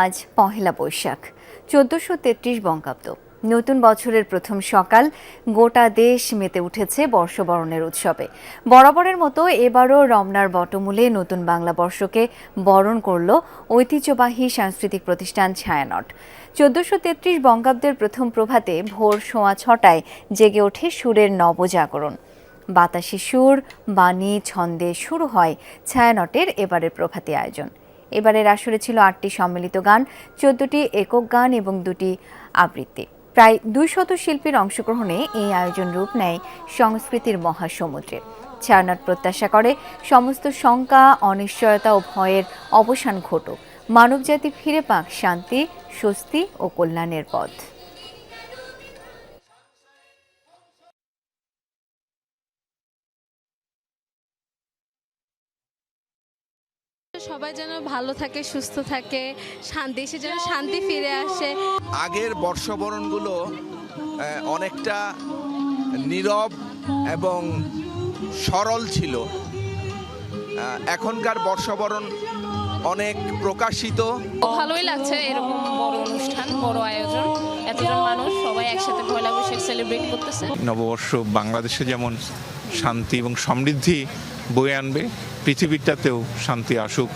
আজ পহেলা বৈশাখ 1433 বঙ্গাব্দ। নতুন বছরের প্রথম সকাল, গোটা দেশ মেতে উঠেছে বর্ষবরণের উৎসবে। বরাবরের মতো এবারও রমনার বটমূলে নতুন বাংলা বর্ষকে বরণ করল ঐতিহ্যবাহী সাংস্কৃতিক প্রতিষ্ঠান ছায়ানট। 1433 বঙ্গাব্দের প্রথম প্রভাতে ভোর 6:15টায় জেগে ওঠে সুরের নবজাগরণ। বাতাসে সুর, বাণী, ছন্দে শুরু হয় ছায়ানটের এবারের প্রভাতী আয়োজন। এবারের আসরে ছিল 8টি সম্মিলিত গান, 14টি একক গান এবং 2টি আবৃত্তি। প্রায় 200 শিল্পীর অংশগ্রহণে এই আয়োজন রূপ নেয় সংস্কৃতির মহাসমুদ্রে। ছায়ানট প্রত্যাশা করে সমস্ত শঙ্কা, অনিশ্চয়তা ও ভয়ের অবসান ঘটুক, মানবজাতি ফিরে পাক শান্তি, স্বস্তি ও কল্যাণের পথ। সবাই যেন ভালো থাকে, সুস্থ থাকে, দেশে যেন শান্তি ফিরে আসে। আগের বর্ষবরণগুলো অনেকটা নীরব এবং সরল ছিল। এখনকার বর্ষবরণ অনেক প্রকাশিত। ভালোই লাগছে এরকম বড় অনুষ্ঠান, বড় আয়োজন, এতজন মানুষ সবাই একসাথে পয়লা বৈশাখ সেলিব্রেট করতেছে। নববর্ষ বাংলাদেশে যেমন শান্তি এবং সমৃদ্ধি বয়ে আনবে, পৃথিবীটাতেও শান্তি আসুক